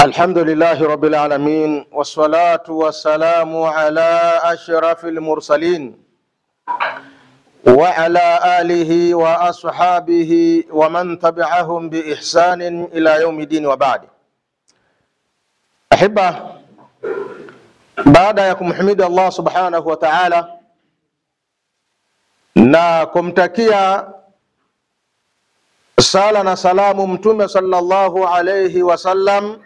الحمد لله رب العالمين والصلاة والسلام على أشرف المرسلين وعلى آله وأصحابه ومن تبعهم بإحسان إلى يوم الدين وبعد. أحبة، baada ya kumhimidi Allah subhanahu wa ta'ala na kumtakia sala na salamu mtume sallallahu alayhi wasallam,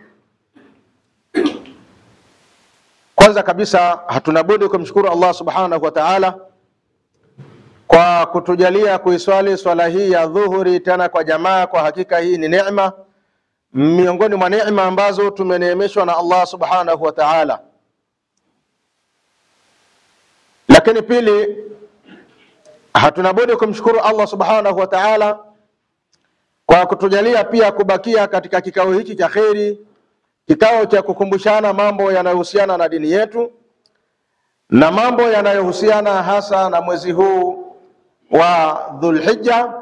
kwanza kabisa hatuna budi kumshukuru Allah subhanahu wa ta'ala kwa kutujalia kuiswali swala hii ya dhuhuri tena kwa jamaa. Kwa hakika hii ni neema miongoni mwa neema ambazo tumeneemeshwa na Allah subhanahu wa ta'ala. Lakini pili, hatuna budi kumshukuru Allah subhanahu wa ta'ala kwa kutujalia pia kubakia katika kikao hiki cha kheri, kikao cha kukumbushana mambo yanayohusiana na dini yetu na mambo yanayohusiana hasa na mwezi huu wa Dhulhijja.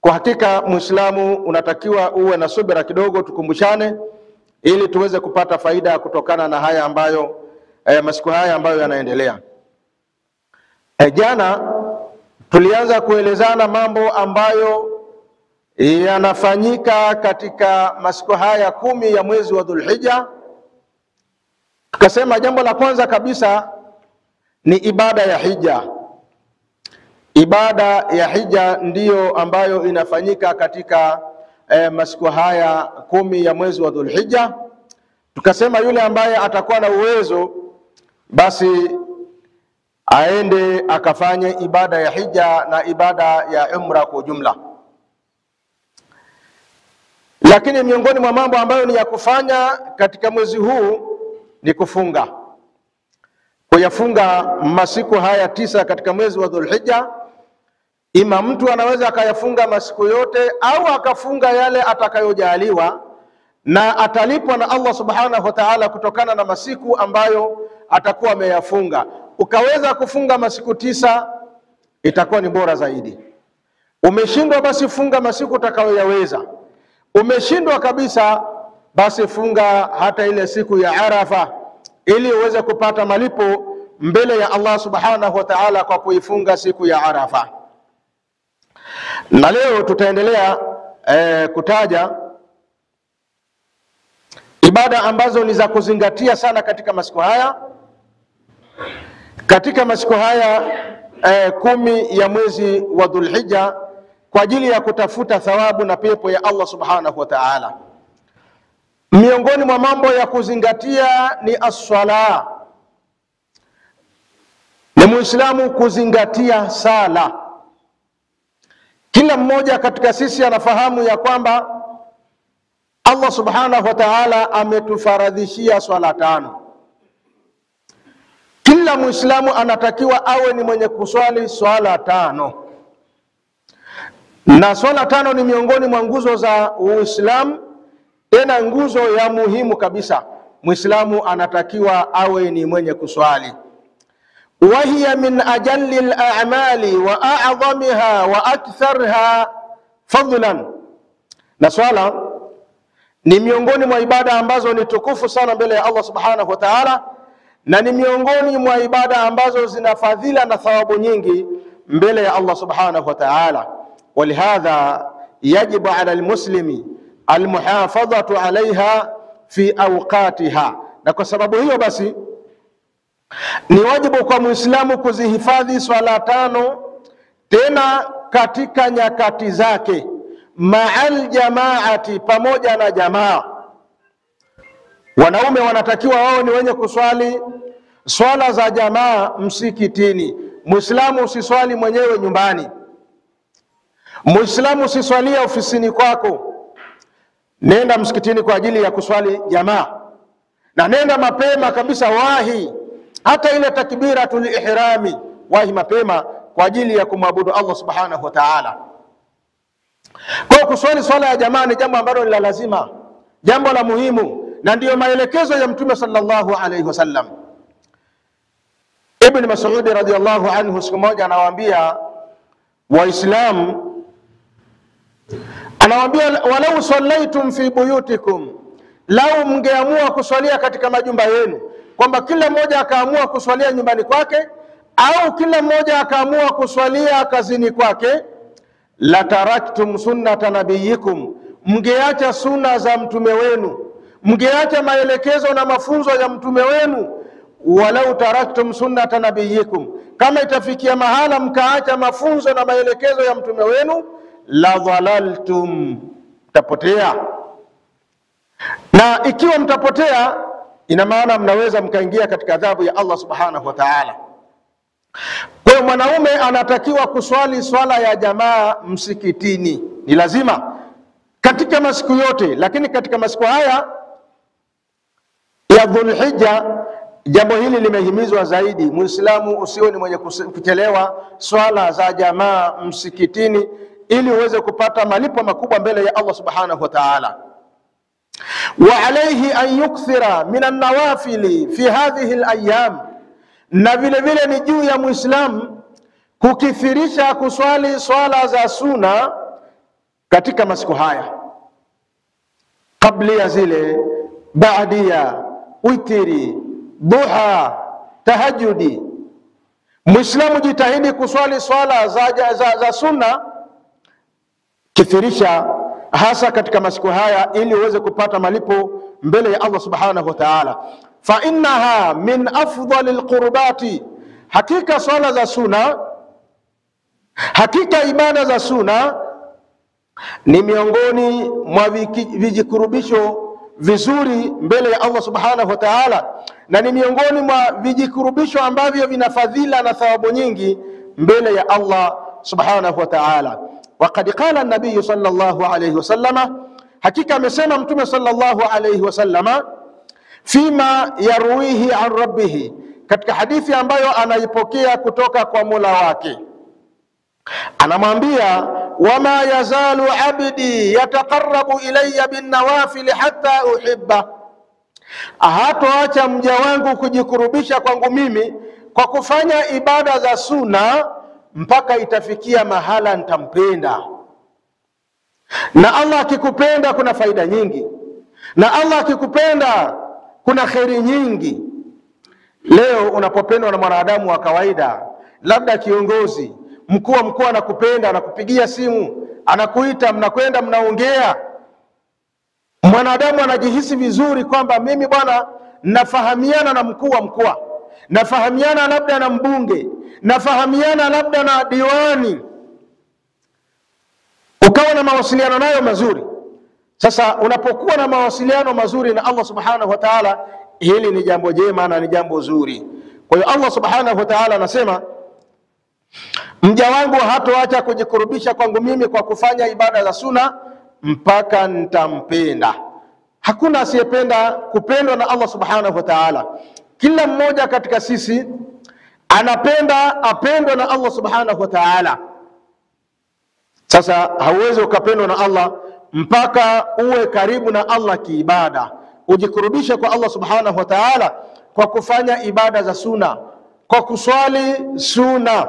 Kwa hakika Muislamu unatakiwa uwe na subira kidogo, tukumbushane ili tuweze kupata faida kutokana na haya ambayo masiku haya ambayo yanaendelea. Jana tulianza kuelezana mambo ambayo yanafanyika katika masiku haya 10 ya mwezi wa Dhulhijja. Tukasema jambo la kwanza kabisa ni ibada ya hija. Ibada ya hija ndiyo ambayo inafanyika katika masiku haya 10 ya mwezi wa Dhulhijja. Tukasema yule ambaye atakuwa na uwezo basi aende akafanye ibada ya hija na ibada ya umra kwa ujumla. Lakini miongoni mwa mambo ambayo ni ya kufanya katika mwezi huu ni kufunga. Kuyafunga masiku haya 9 katika mwezi wa Dhulhijja. Ima mtu anaweza akayafunga masiku yote au akafunga yale atakayojaliwa na atalipwa na Allah subhanahu wa ta'ala kutokana na masiku ambayo atakuwa ameyafunga. Ukaweza kufunga masiku 9 itakuwa ni bora zaidi. Umeshindwa basi funga masiku utakayoyaweza. Umeshindwa kabisa basi funga hata ile siku ya Arafa ili uweze kupata malipo mbele ya Allah subhanahu wa ta'ala kwa kuifunga siku ya Arafa. Na leo tutaendelea kutaja ibada ambazo ni za kuzingatia sana katika masiku haya. Katika masiku haya 10 ya mwezi wa Dhulhijja kwa ajili ya kutafuta thawabu na pepo ya Allah subhanahu wa ta'ala. Miongoni mwa mambo ya kuzingatia ni as-sala. Ni Muislamu kuzingatia sala. Kila mmoja katika sisi anafahamu ya kwamba Allah subhanahu wa ta'ala ametufaradhishia swala 5. Kila Muislamu anatakiwa awe ni mwenye kuswali swala 5. Na swala 5 ni miongoni mwa nguzo za Uislamu, tena nguzo ya muhimu kabisa. Muislamu anatakiwa awe ni mwenye kuswali. Wa hiya min ajalli al-a'mali wa a'zamiha wa aktharha fadlan. Na swala ni miongoni mwa ibada ambazo ni tukufu sana mbele ya Allah subhanahu wa ta'ala, na ni miongoni mwa ibada ambazo zina fadhila na thawabu nyingi mbele ya Allah subhanahu wa ta'ala. ولهذا يجب على المسلم المحافظة عليها في أوقاتها. Na kwa sababu hiyo basi ni wajibu kwa Muislamu kuzihifadhi swala 5 tena katika nyakati zake, ma'al jamaati, pamoja na jamaa. Wanaume wanatakiwa wao ni wenye kuswali swala za jamaa msikitini. Muislamu usiswali mwenyewe nyumbani. Muislamu usiswalia ofisini kwako. Nenda msikitini kwa ajili ya kuswali jamaa, na nenda mapema kabisa, wahi hata ile takbiratul ihrami, wahi mapema kwa ajili ya kumwabudu Allah subhanahu wa ta'ala. Kwa kuswali swala ya jamaa ni jambo ambalo ni la lazima, jambo la muhimu, na ndiyo maelekezo ya Mtume sallallahu alayhi wasallam. Ibn Mas'ud radhiyallahu anhu siku moja anawaambia Waislamu, anawaambia walau sallaitum fi buyutikum lau mngeamua kuswalia katika majumba yenu, kwamba kila mmoja akaamua kuswalia nyumbani kwake au kila mmoja akaamua kuswalia kazini kwake, la taraktum sunnata nabiyikum, mngeacha sunna za mtume wenu, mngeacha maelekezo na mafunzo ya mtume wenu. Walau taraktum sunnata nabiyikum, kama itafikia mahala mkaacha mafunzo na maelekezo ya mtume wenu, la dhalaltum, mtapotea. Na ikiwa mtapotea, ina maana mnaweza mkaingia katika adhabu ya Allah subhanahu wa ta'ala. Kwa mwanaume anatakiwa kuswali swala ya jamaa msikitini, ni lazima katika masiku yote, lakini katika masiku haya ya Dhulhijja jambo hili limehimizwa zaidi. Muislamu usiwe ni mwenye kuchelewa swala za jamaa msikitini, ili uweze kupata malipo makubwa mbele ya Allah subhanahu wa ta'ala. Wa alayhi an yukthira min an-nawafili fi hadhihi al-ayyam, na vile vile ni juu ya Muislamu kukithirisha kuswali swala za suna katika masiku haya, kabla zile, baadia, witri, duha, tahajjudi. Muislamu jitahidi kuswali swala za sunna, kithirisha hasa katika masiku haya, ili uweze kupata malipo mbele ya Allah subhanahu wa ta'ala. Fa innaha min afdhalil qurbati, hakika swala za sunna, hakika ibada za sunna ni miongoni mwa vijikurubisho vizuri mbele ya Allah subhanahu wa ta'ala, na ni miongoni mwa vijikurubisho ambavyo vina fadhila na thawabu nyingi mbele ya Allah subhanahu wa ta'ala. Waqad qala an-nabiy sallallahu alayhi wasallama, hakika amesema mtume sallallahu alayhi wasallama, fima yarwihi an rabbih, katika hadithi ambayo anaipokea kutoka kwa Mola wake, anamwambia, wama yazalu abdi yataqarrabu ilayya bin nawafil hatta uhibba, hatoacha mja wangu kujikurubisha kwangu mimi kwa kufanya ibada za sunna mpaka itafikia mahala nitampenda. Na Allah akikupenda kuna faida nyingi, na Allah akikupenda kuna kheri nyingi. Leo unapopendwa na mwanadamu wa kawaida, labda kiongozi, mkuu wa mkoa anakupenda, anakupigia simu, anakuita, mnakwenda mnaongea, mwanadamu anajihisi vizuri kwamba mimi bwana nafahamiana na mkuu wa mkoa, nafahamiana labda na mbunge, nafahamiana labda na diwani, ukawa na mawasiliano nayo mazuri. Sasa unapokuwa na mawasiliano mazuri na Allah subhanahu wa ta'ala, hili ni jambo jema na ni jambo zuri. Kwa hiyo Allah subhanahu wa ta'ala anasema, mja wangu hatoacha kujikurubisha kwangu mimi kwa kufanya ibada za sunna mpaka nitampenda. Hakuna asiyependa kupendwa na Allah subhanahu wa ta'ala. Kila mmoja katika sisi anapenda apendwe na Allah subhanahu wa ta'ala. Sasa hauwezi ukapendwa na Allah mpaka uwe karibu na Allah kiibada, ujikurubishe kwa Allah subhanahu wa ta'ala kwa kufanya ibada za sunna, kwa kuswali sunna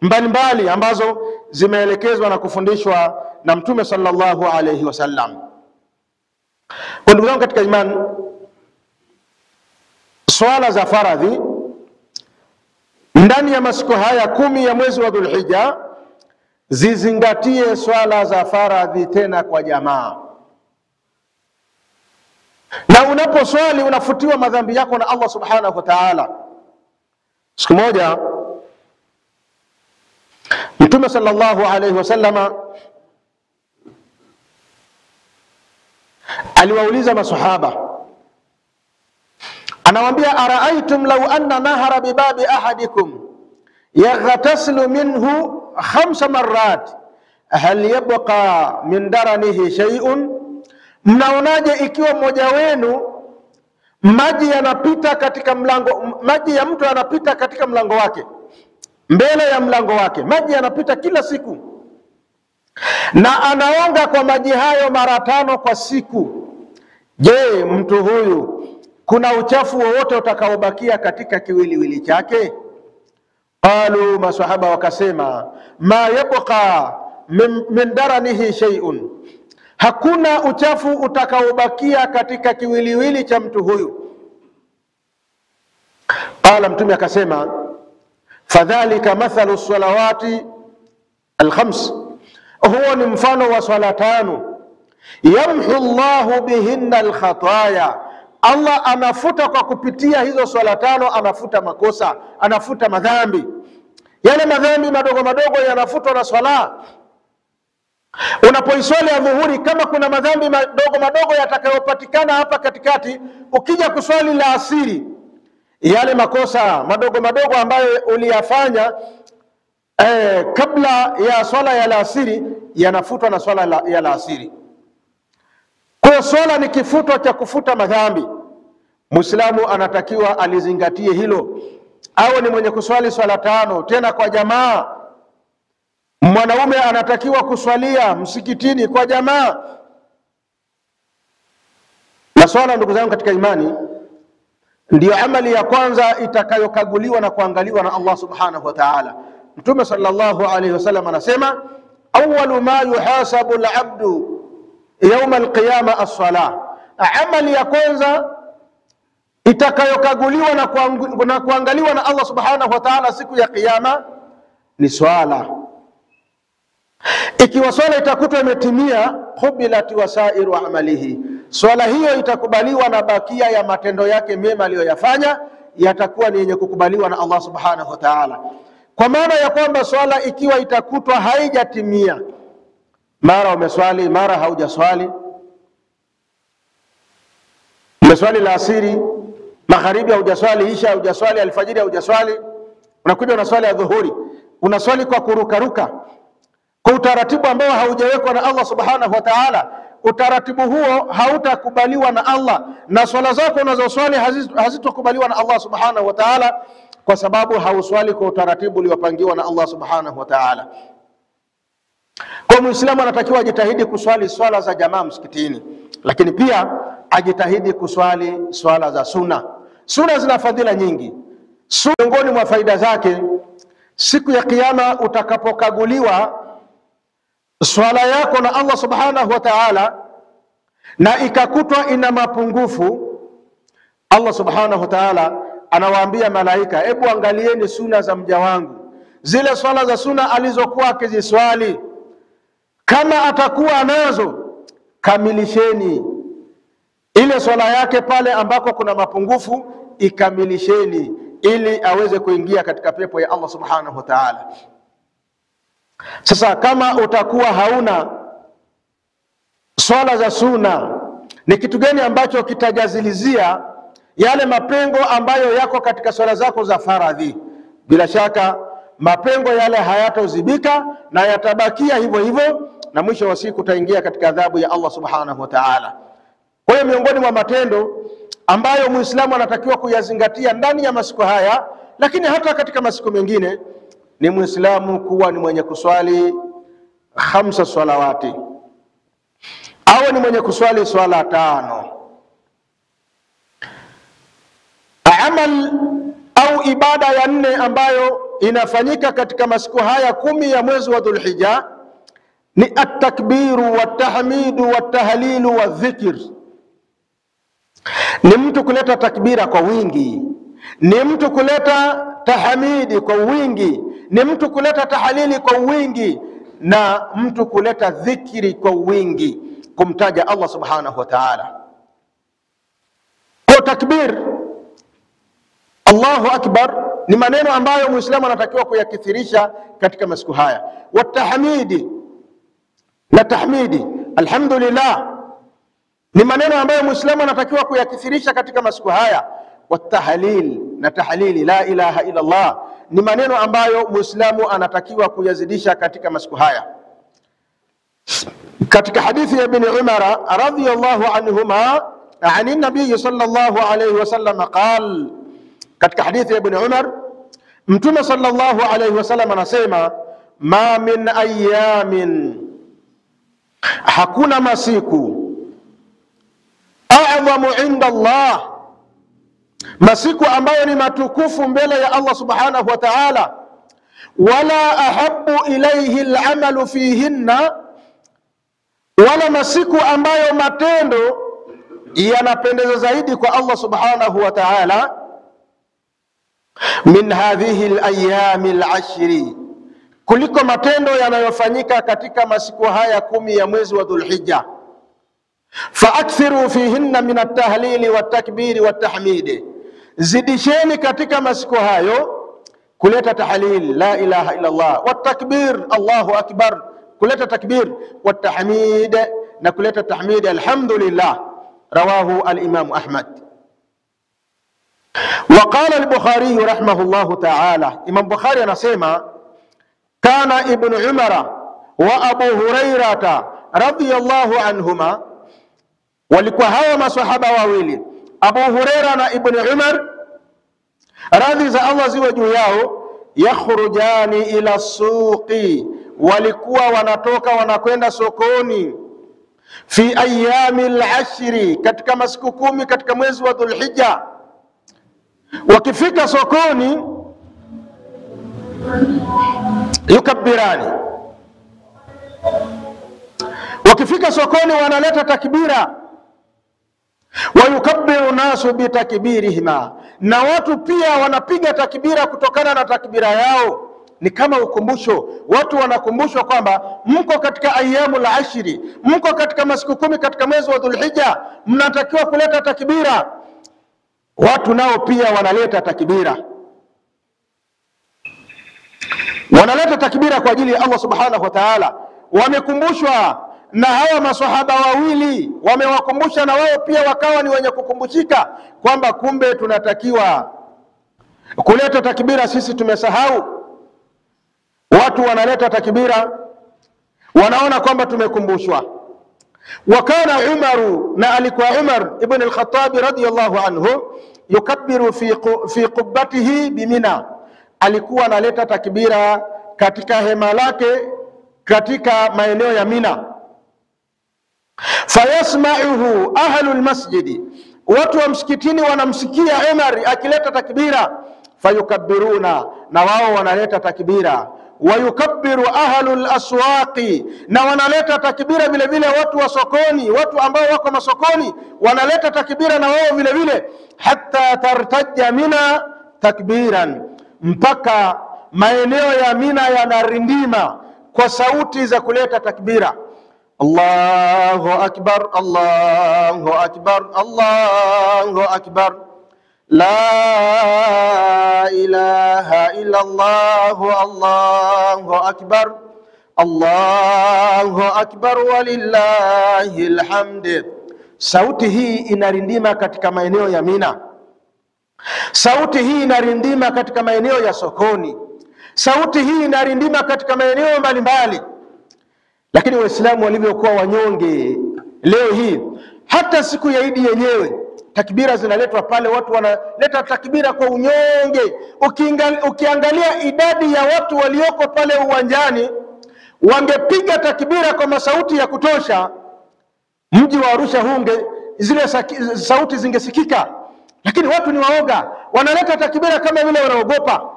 mbalimbali ambazo zimeelekezwa na kufundishwa na Mtume sallallahu alayhi wasallam. Kwa ndugu zangu katika imani, swala za faradhi ndani ya masiku haya 10 ya mwezi wa Dhulhijja, zizingatie swala za faradhi tena kwa jamaa. Na unaposwali unafutiwa madhambi yako na Allah subhanahu wa ta'ala. Siku moja Mtume sallallahu alayhi wasallama aliwauliza masahaba, anawaambia, araaitum law anna nahara bibabi ahadikum yaghtasilu minhu 5 marrat hal yabqa min daranihi shay'un, mnaonaje ikiwa mmoja wenu maji yanapita katika mlango, maji ya mtu yanapita katika mlango wake, mbele ya mlango wake, maji yanapita kila siku, na anaonga kwa maji hayo mara 5 kwa siku. Je, mtu huyu kuna uchafu wowote utakaobakia katika kiwiliwili chake? Qalu, maswahaba wakasema, ma yabqa min daranihi shay'un, hakuna uchafu utakaobakia katika kiwiliwili cha mtu huyu. Qala, Mtume akasema, fadhalika mathalu salawati alkhams, huo ni mfano wa swala tano, yamhu Allahu bihinna alkhataya, Allah anafuta kwa kupitia hizo swala tano, anafuta makosa, anafuta madhambi. Yale madhambi madogo madogo yanafutwa na swala. Unapoiswali ya dhuhuri, kama kuna madhambi madogo madogo yatakayopatikana hapa katikati, ukija kuswali la asiri, yale makosa madogo madogo ambayo uliyafanya kabla ya swala ya alasiri yanafutwa na swala ya alasiri. Kwa swala ni kifuto cha kufuta madhambi. Muislamu anatakiwa alizingatie hilo, awe ni mwenye kuswali swala tano, tena kwa jamaa. Mwanaume anatakiwa kuswalia msikitini kwa jamaa. Na swala, ndugu zangu katika imani, ndiyo amali ya kwanza itakayokaguliwa na kuangaliwa na Allah subhanahu wa ta'ala. Mtume sallallahu alayhi wasallam anasema, awwalu ma yuhasabu al-abdu yawm al-qiyama as-salah, amali ya kwanza itakayokaguliwa na kuangaliwa na Allah subhanahu wa ta'ala siku ya kiyama ni swala. Ikiwa swala itakutwa imetimia, qubilat wasairu amalihi, swala hiyo itakubaliwa na bakia ya matendo yake mema aliyoyafanya yatakuwa ni yenye kukubaliwa na Allah subhanahu wa ta'ala. Kwa maana ya kwamba swala ikiwa itakutwa haijatimia, mara umeswali mara haujaswali, umeswali la asiri, magharibi haujaswali, isha haujaswali, alfajiri haujaswali, unakuja unaswali ya dhuhuri, unaswali kwa kurukaruka, kwa utaratibu ambao haujawekwa na Allah subhanahu wa ta'ala, utaratibu huo hautakubaliwa na Allah, na swala zako unazoswali hazitokubaliwa na Allah subhanahu wa ta'ala, kwa sababu hauswali kwa utaratibu uliopangiwa na Allah subhanahu wa ta'ala. Kwa Muislamu anatakiwa ajitahidi kuswali swala za jamaa msikitini, lakini pia ajitahidi kuswali swala za sunna. Sunna zina fadhila nyingi. Miongoni mwa faida zake, siku ya kiyama utakapokaguliwa swala yako na Allah subhanahu wa ta'ala na ikakutwa ina mapungufu, Allah subhanahu wa ta'ala anawaambia malaika, hebu angalieni sunna za mja wangu, zile swala za sunna alizokuwa akiziswali, kama atakuwa nazo kamilisheni ile swala yake. Pale ambako kuna mapungufu ikamilisheni, ili aweze kuingia katika pepo ya Allah subhanahu wa ta'ala. Sasa kama utakuwa hauna swala za sunna, ni kitu gani ambacho kitajazilizia yale mapengo ambayo yako katika swala zako za faradhi? Bila shaka mapengo yale hayatozibika na yatabakia hivyo hivyo, na mwisho wa siku utaingia katika adhabu ya Allah subhanahu wa ta'ala. Kwa hiyo miongoni mwa matendo ambayo Muislamu anatakiwa kuyazingatia ndani ya masiku haya, lakini hata katika masiku mengine, ni Muislamu kuwa ni mwenye kuswali 5 salawati, awe ni mwenye kuswali swala 5. Amal au ibada ya 4 ambayo inafanyika katika masiku haya 10 ya mwezi wa Dhulhijja ni at-takbiru wat-tahmidu wat-tahlilu wadh-dhikr. Ni mtu kuleta takbira kwa wingi, ni mtu kuleta tahmidi kwa wingi, ni mtu kuleta tahlili kwa wingi, na mtu kuleta dhikri kwa wingi, kumtaja Allah subhanahu wa ta'ala. Kwa takbir, Allahu akbar, ni maneno ambayo Muislamu anatakiwa kuyakithirisha katika masiku haya. Watahmidi na tahmidi, alhamdulillah, ni maneno ambayo Muislamu anatakiwa kuyakithirisha katika masiku haya. Watahlil na tahlili, la ilaha illa Allah, ni maneno ambayo Muislamu anatakiwa kuyazidisha katika masiku haya. Katika hadithi ya Ibn Umar radhiyallahu anhuma ani nabii sallallahu alayhi wasallam qal, katika hadithi ya Ibn Umar, Mtume sallallahu alayhi wasallam anasema, ma min ayamin, hakuna masiku, a'zamu inda Allah, masiku ambayo ni matukufu mbele ya Allah subhanahu wa ta'ala, wala ahabbu ilayhi al'amalu fihinna, wala masiku ambayo matendo yanapendeza zaidi kwa Allah subhanahu wa ta'ala, min hadhihi al-ayami al-ashri, kuliko matendo yanayofanyika katika masiku haya 10 ya mwezi wa Dhulhijja. Faakthiru fihinna min at-tahlili wat-takbiri wat-tahmidi, zidisheni katika masiku hayo kuleta tahlil la ilaha illa Allah, wat-takbir Allahu akbar, kuleta takbir, wat-tahmid, na kuleta tahmid alhamdulillah. Rawahu al-Imam Ahmad. Wa qala al-Bukhari rahimahullahu ta'ala, Imam Bukhari anasema kana Ibn Umar wa Abu Hurairah radhiyallahu anhuma, walikuwa hawa maswahaba wawili Abu Hurairah na Ibn Umar, radhi za Allah ziwe juu yao, yakhrujani ila suqi, walikuwa wanatoka wanakwenda sokoni, fi ayami al-ashri, katika masiku 10 katika mwezi wa Dhulhijja. Wakifika sokoni, yukabbirani, wakifika sokoni wanaleta takbira, wa yukabbiru nasu bi takbirihima, na watu pia wanapiga takbira kutokana na takbira yao. Ni kama ukumbusho, watu wanakumbushwa kwamba mko katika ayyamul ashri, mko katika masiku 10 katika mwezi wa Dhulhijja, mnatakiwa kuleta takbira. Watu nao pia wanaleta takbira, wanaleta takbira kwa ajili ya Allah subhanahu wa ta'ala. Wamekumbushwa na hawa maswahaba wawili, wamewakumbusha na wao pia wakawa ni wenye kukumbushika kwamba kumbe tunatakiwa kuleta takbira, sisi tumesahau. Watu wanaleta takbira, wanaona kwamba tumekumbushwa. Wakana Umaru, na alikuwa Umar ibn al-Khattab radiyallahu anhu, yukabbiru fi qubbatihi bimina, alikuwa analeta takbira katika hema lake katika maeneo ya Mina. Fayasma'uhu ahlul masjidi, watu wa msikitini wanamsikia Umar akileta takbira. Fayukabbiruna, na wao wanaleta takbira. Wayukabbiru ahlul aswaqi, na wanaleta takbira vile vile watu wa sokoni, watu ambao wako masokoni wanaleta takbira na wao vile vile. Hatta tartajja Mina takbiran, mpaka maeneo ya Mina yanarindima kwa sauti za kuleta takbira. Allahu akbar, Allahu akbar, Allahu akbar, la ilaha illa Allah, Allahu akbar, Allahu akbar walillahil hamd. Sauti hii inarindima katika maeneo ya Mina, sauti hii inarindima katika maeneo ya sokoni, sauti hii inarindima katika maeneo mbalimbali. Lakini Waislamu walivyokuwa wanyonge leo hii, hata siku ya Idi yenyewe takbira zinaletwa pale, watu wanaleta takbira kwa unyonge. Ukiangalia idadi ya watu walioko pale uwanjani, wangepiga takbira kwa masauti ya kutosha, mji wa Arusha hunge zile sauti zingesikika. Lakini watu ni waoga, wanaleta takbira kama vile wanaogopa.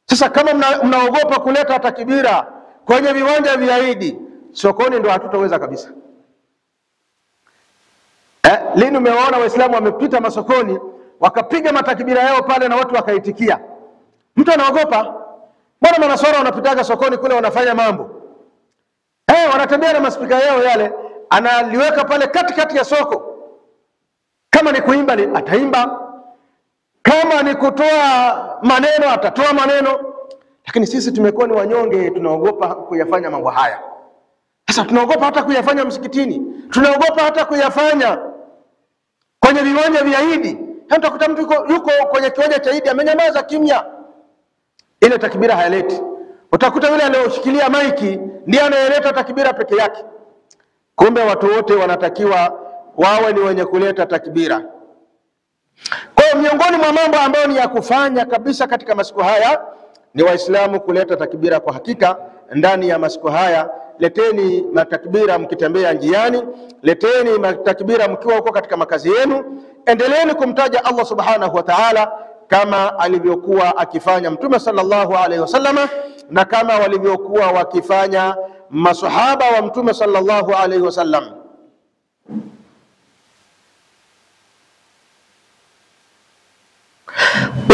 Sasa kama mnaogopa kuleta takbira kwenye viwanja vya Idi, sokoni ndo hatutaweza kabisa. Lini umewaona Waislamu wamepita masokoni wakapiga matakbira yao pale na watu wakaitikia? Mtu anaogopa. Mbona manaswara wanapitaga sokoni kule wanafanya mambo? Wanatembea na maspika yao yale, analiweka pale katikati ya soko. Kama ni kuimba ataimba, kama ni kutoa maneno atatoa maneno. Lakini sisi tumekuwa ni wanyonge, tunaogopa kuyafanya mambo haya. Sasa tunaogopa hata kuyafanya msikitini, tunaogopa hata kuyafanya kwenye viwanja vya Idi. Utakuta mtu yuko kwenye kiwanja cha Idi amenyamaza kimya, ile takbira hayaleti. Utakuta yule aliyoshikilia maiki ndiye anayeleta takbira peke yake. Kumbe watu wote wanatakiwa wawe ni wenye kuleta takbira. Kwa hiyo miongoni mwa mambo ambayo ni ya kufanya kabisa katika masiku haya ni Waislamu kuleta takbira kwa hakika ndani ya masiku haya. Leteni matakbira mkitembea njiani, leteni matakbira mkiwa huko katika makazi yenu. Endeleeni kumtaja Allah subhanahu wa ta'ala kama alivyokuwa akifanya Mtume sallallahu alaihi wasallam, na kama walivyokuwa wakifanya masahaba wa Mtume sallallahu alaihi wasallam.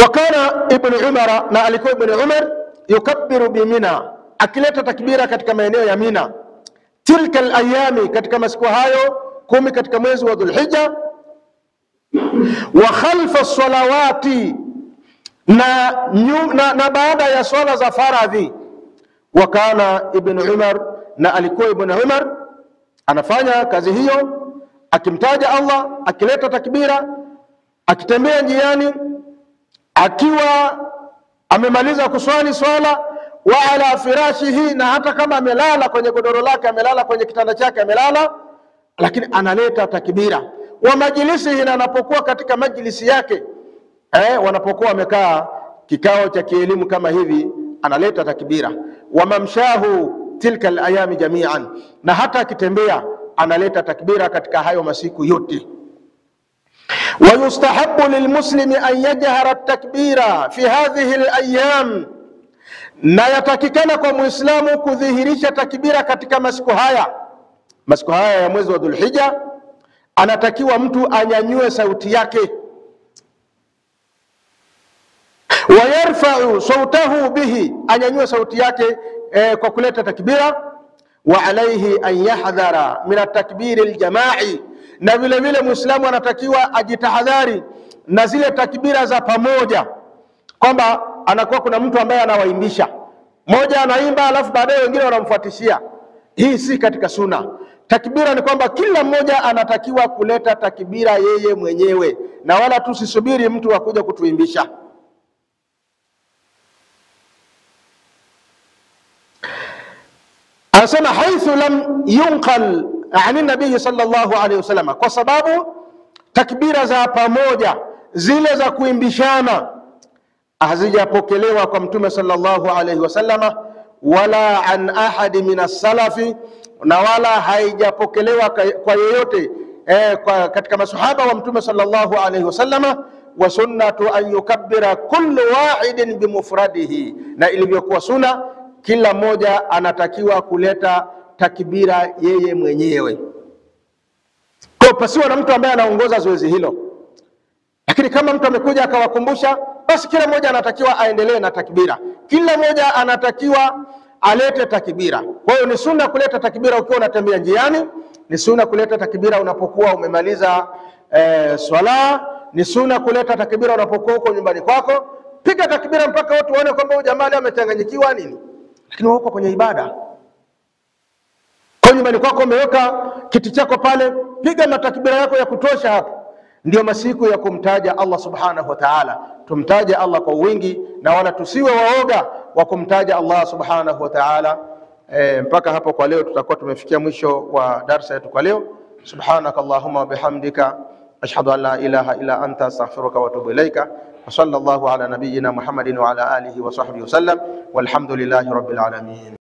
Wakana Ibn Umar, na alikuwa Ibn Umar yukabbiru bimina, akileta takbira katika maeneo ya Mina, tilka alayami, katika masiku hayo 10 katika mwezi wa Dhulhijja, wa khalfa salawati, na baada ya swala za faradhi. Wakana Ibn Umar, na alikuwa Ibn Umar anafanya kazi hiyo, akimtaja Allah, akileta takbira, akitembea njiani, akiwa amemaliza kuswali swala, wa ala firashihi, na hata kama amelala kwenye godoro lake, amelala kwenye kitanda chake, amelala, lakini analeta takbira. Wa majlisihi, na anapokuwa katika majlisi yake, wanapokuwa wamekaa kikao cha kielimu kama hivi, analeta takbira. Wa mamshahu tilka alayami jami'an, na hata akitembea analeta takbira katika hayo masiku yote. Wa yustahabbu lilmuslimi an yajhara at-takbira fi hadhihi al-ayyam, na yatakikana kwa Muislamu kudhihirisha takbira katika masiku haya ya mwezi wa Dhulhijja. Anatakiwa mtu anyanyue sauti yake, wa yarfa'u sautahu bihi, anyanyue sauti yake kwa kuleta takbira. Wa alayhi an yahdhara min at-takbir al-jama'i, na vile vile Muislamu anatakiwa ajitahadhari na zile takbira za pamoja, kwamba anakuwa kuna mtu ambaye anawaimbisha, mmoja anaimba alafu baadaye wengine wanamfuatishia. Hii si katika sunna. Takbira ni kwamba kila mmoja anatakiwa kuleta takbira yeye mwenyewe, na wala tusisubiri mtu akuja kutuimbisha. Anasema haithu lam yunqal ani nabii sallallahu alaihi wasallam, kwa sababu takbira za pamoja zile za kuimbishana hazijapokelewa kwa Mtume sallallahu alaihi wasallam, wala an ahadi min as-salafi, na wala haijapokelewa kwa yeyote katika masahaba wa Mtume sallallahu alaihi wasallam. Wa sunnatu an yukabbira kullu wahidin bimufradihi, na ilivyokuwa sunna, kila mmoja anatakiwa kuleta takbira yeye mwenyewe, kwa pasiwa na mtu ambaye anaongoza zoezi hilo. Lakini kama mtu amekuja akawakumbusha, basi kila mmoja anatakiwa aendelee na takbira, kila mmoja anatakiwa alete takbira. Kwa hiyo ni sunna kuleta takbira ukiwa unatembea njiani, ni sunna kuleta takbira unapokuwa umemaliza swala, ni sunna kuleta takbira unapokuwa uko nyumbani kwako. Piga takbira mpaka watu waone kwamba huyu jamaa amechanganyikiwa nini, lakini uko kwenye ibada. Kwa nyumbani kwako umeweka kiti chako pale, piga matakbira yako ya kutosha hapo. Ndio masiku ya kumtaja Allah subhanahu wa ta'ala. Tumtaje Allah kwa wingi, na wala tusiwe waoga wa kumtaja Allah subhanahu wa ta'ala. Mpaka hapo kwa leo tutakuwa tumefikia mwisho wa darasa yetu kwa leo. Subhanakallahumma wa bihamdika, ashhadu an la ilaha illa anta, astaghfiruka wa atubu ilaika. Wa sallallahu ala nabiyyina Muhammadin wa ala alihi wa sahbihi wa sallam, walhamdulillahi rabbil alamin.